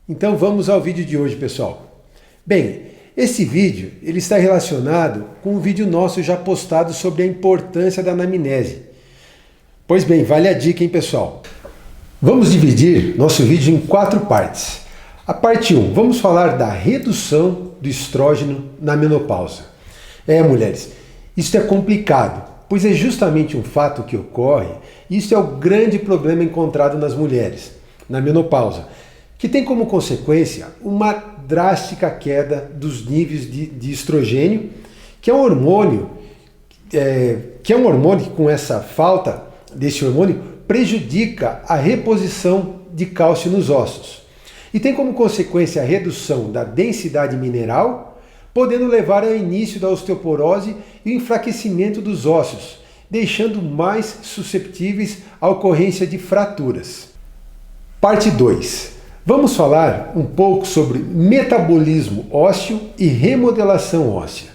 Então vamos ao vídeo de hoje, pessoal. Bem, esse vídeo ele está relacionado com um vídeo nosso já postado sobre a importância da anamnese. Pois bem, vale a dica, hein, pessoal? Vamos dividir nosso vídeo em 4 partes. A parte 1, vamos falar da redução do estrógeno na menopausa. Mulheres, isso é complicado, pois é justamente um fato que ocorre, e isso é o grande problema encontrado nas mulheres, na menopausa, que tem como consequência uma drástica queda dos níveis de estrogênio, que é um hormônio que com essa falta desse hormônio prejudica a reposição de cálcio nos ossos. E tem como consequência a redução da densidade mineral, podendo levar ao início da osteoporose e o enfraquecimento dos ossos, deixando mais susceptíveis à ocorrência de fraturas. Parte 2. Vamos falar um pouco sobre metabolismo ósseo e remodelação óssea.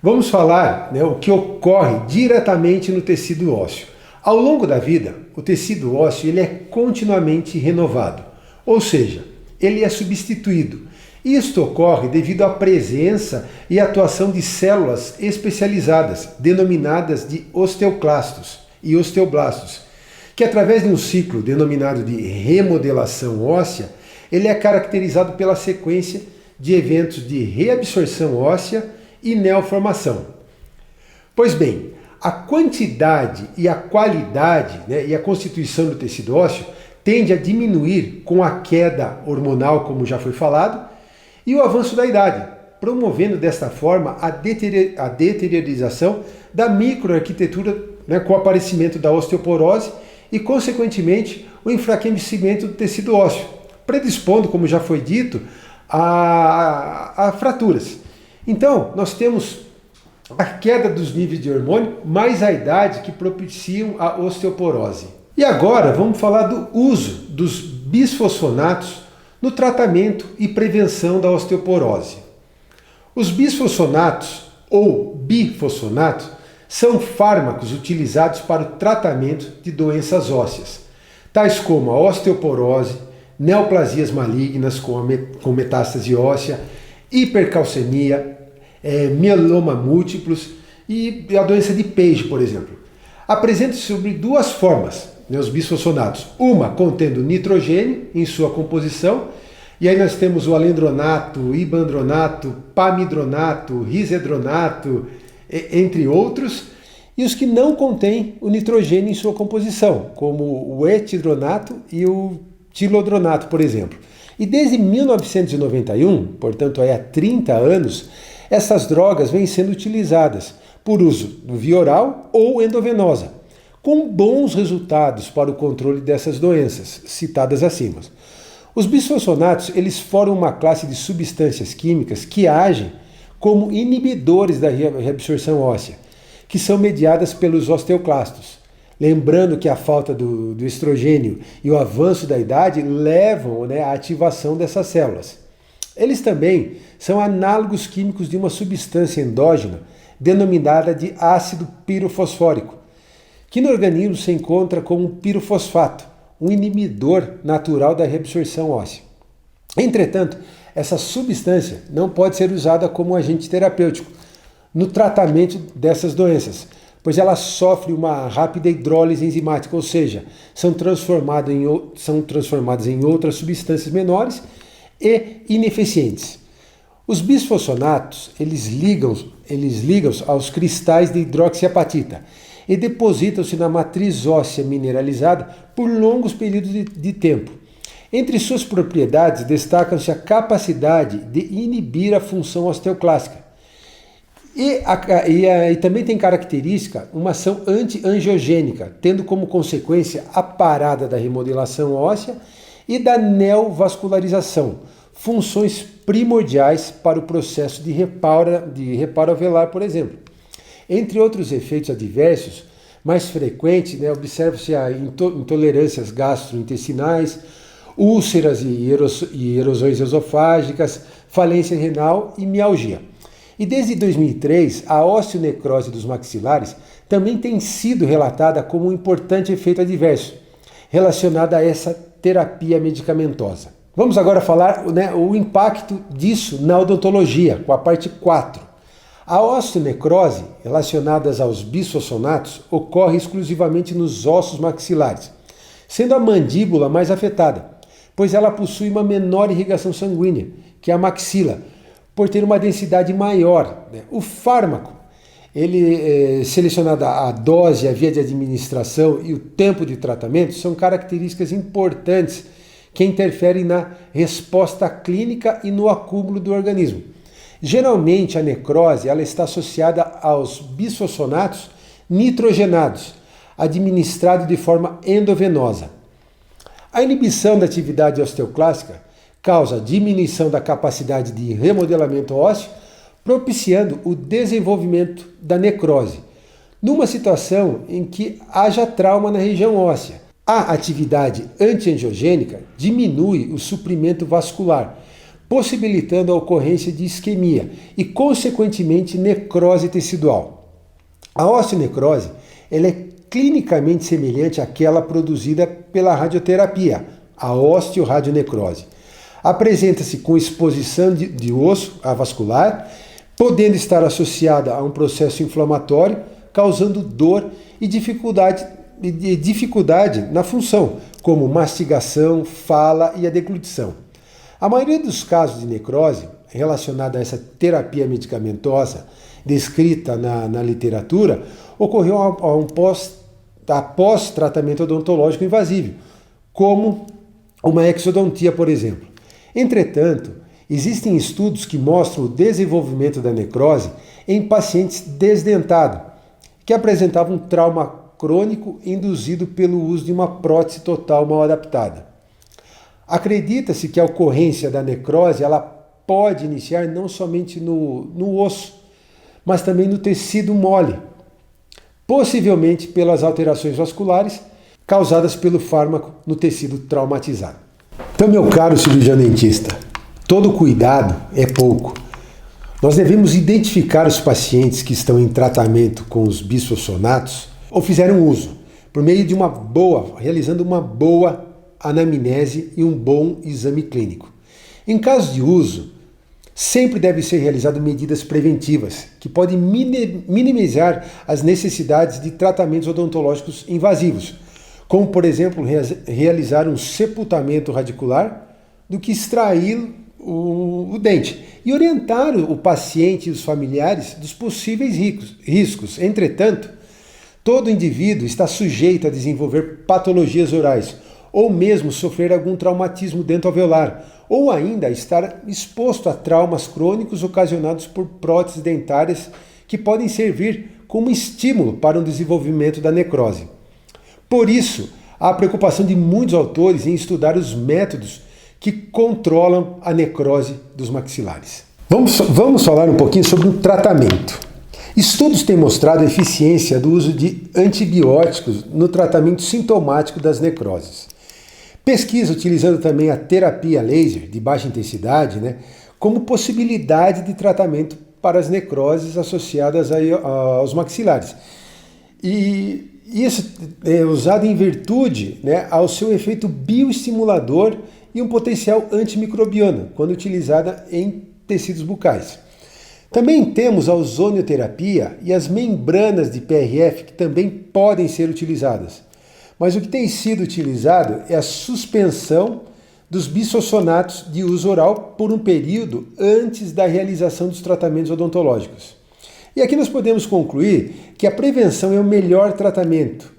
Vamos falar o que ocorre diretamente no tecido ósseo. Ao longo da vida, o tecido ósseo ele é continuamente renovado, ou seja, ele é substituído. Isto ocorre devido à presença e atuação de células especializadas, denominadas de osteoclastos e osteoblastos, que através de um ciclo denominado de remodelação óssea, ele é caracterizado pela sequência de eventos de reabsorção óssea e neoformação. Pois bem, a quantidade e a qualidade e a constituição do tecido ósseo tende a diminuir com a queda hormonal, como já foi falado, e o avanço da idade, promovendo desta forma a deteriorização da microarquitetura com o aparecimento da osteoporose e, consequentemente, o enfraquecimento do tecido ósseo, predispondo, como já foi dito, a fraturas. Então, nós temos a queda dos níveis de hormônio, mais a idade que propiciam a osteoporose. E agora vamos falar do uso dos bisfosfonatos no tratamento e prevenção da osteoporose. Os bisfosfonatos ou bifosfonatos são fármacos utilizados para o tratamento de doenças ósseas, tais como a osteoporose, neoplasias malignas com metástase óssea, hipercalcemia, mieloma múltiplos e a doença de Page, por exemplo. Apresentam-se sobre 2 formas, os bisfosfonatos. Uma contendo nitrogênio em sua composição, e aí nós temos o alendronato, ibandronato, pamidronato, risedronato, entre outros, e os que não contêm o nitrogênio em sua composição, como o etidronato e o tilodronato, por exemplo. E desde 1991, portanto há 30 anos, essas drogas vêm sendo utilizadas por uso via oral ou endovenosa, com bons resultados para o controle dessas doenças citadas acima. Os bisfosfonatos eles formam uma classe de substâncias químicas que agem como inibidores da reabsorção óssea, que são mediadas pelos osteoclastos. Lembrando que a falta do estrogênio e o avanço da idade levam à ativação dessas células. Eles também são análogos químicos de uma substância endógena denominada de ácido pirofosfórico, que no organismo se encontra como pirofosfato, um inibidor natural da reabsorção óssea. Entretanto, essa substância não pode ser usada como agente terapêutico no tratamento dessas doenças, pois ela sofre uma rápida hidrólise enzimática, ou seja, são transformadas em outras substâncias menores e ineficientes. Os bisfosfonatos, eles ligam-se aos cristais de hidroxiapatita e depositam-se na matriz óssea mineralizada por longos períodos de tempo. Entre suas propriedades destacam-se a capacidade de inibir a função osteoclástica e também tem característica uma ação anti-angiogênica, tendo como consequência a parada da remodelação óssea e da neovascularização, funções primordiais para o processo de reparo alveolar, por exemplo. Entre outros efeitos adversos, mais frequentes, observa-se a intolerâncias gastrointestinais, úlceras e erosões esofágicas, falência renal e mialgia. E desde 2003, a osteonecrose dos maxilares também tem sido relatada como um importante efeito adverso relacionado a essa terapia medicamentosa. Vamos agora falar, né, o impacto disso na odontologia, com a parte 4. A osteonecrose, relacionada aos bisfosfonatos, ocorre exclusivamente nos ossos maxilares, sendo a mandíbula mais afetada, pois ela possui uma menor irrigação sanguínea, que é a maxila, por ter uma densidade maior. O fármaco, selecionado a dose, a via de administração e o tempo de tratamento, são características importantes que interferem na resposta clínica e no acúmulo do organismo. Geralmente a necrose ela está associada aos bisfosfonatos nitrogenados, administrado de forma endovenosa. A inibição da atividade osteoclástica causa diminuição da capacidade de remodelamento ósseo, propiciando o desenvolvimento da necrose, numa situação em que haja trauma na região óssea. A atividade antiangiogênica diminui o suprimento vascular, possibilitando a ocorrência de isquemia e, consequentemente, necrose tecidual. A osteonecrose ela é clinicamente semelhante àquela produzida pela radioterapia, a osteoradionecrose. Apresenta-se com exposição de osso avascular, podendo estar associada a um processo inflamatório, causando dor e dificuldade na função, como mastigação, fala e a deglutição. A maioria dos casos de necrose relacionada a essa terapia medicamentosa descrita na literatura ocorreu após tratamento odontológico invasivo, como uma exodontia, por exemplo. Entretanto, existem estudos que mostram o desenvolvimento da necrose em pacientes desdentados, que apresentavam um trauma crônico induzido pelo uso de uma prótese total mal adaptada. Acredita-se que a ocorrência da necrose ela pode iniciar não somente no osso, mas também no tecido mole, possivelmente pelas alterações vasculares causadas pelo fármaco no tecido traumatizado. Então, meu caro cirurgião dentista, todo cuidado é pouco. Nós devemos identificar os pacientes que estão em tratamento com os bisfosfonatos ou fizeram uso, por meio de realizando uma boa anamnese e um bom exame clínico. Em caso de uso, sempre deve ser realizado medidas preventivas, que podem minimizar as necessidades de tratamentos odontológicos invasivos, como, por exemplo, realizar um sepultamento radicular do que extrair o dente e orientar o paciente e os familiares dos possíveis riscos. Entretanto, todo indivíduo está sujeito a desenvolver patologias orais ou mesmo sofrer algum traumatismo dentoalveolar, ou ainda estar exposto a traumas crônicos ocasionados por próteses dentárias que podem servir como estímulo para o desenvolvimento da necrose. Por isso, há a preocupação de muitos autores em estudar os métodos que controlam a necrose dos maxilares. Vamos falar um pouquinho sobre o tratamento. Estudos têm mostrado a eficiência do uso de antibióticos no tratamento sintomático das necroses. Pesquisa utilizando também a terapia laser de baixa intensidade, como possibilidade de tratamento para as necroses associadas aos maxilares. E isso é usado em virtude ao seu efeito bioestimulador e um potencial antimicrobiano, quando utilizada em tecidos bucais. Também temos a ozonioterapia e as membranas de PRF que também podem ser utilizadas. Mas o que tem sido utilizado é a suspensão dos bisfosfonatos de uso oral por um período antes da realização dos tratamentos odontológicos. E aqui nós podemos concluir que a prevenção é o melhor tratamento.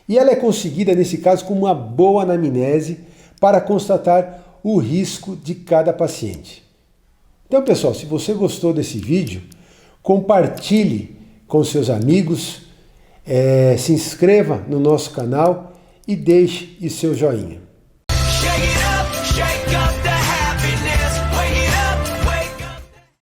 E ela é conseguida, nesse caso, com uma boa anamnese para constatar o risco de cada paciente. Então, pessoal, se você gostou desse vídeo, compartilhe com seus amigos, se inscreva no nosso canal e deixe o seu joinha.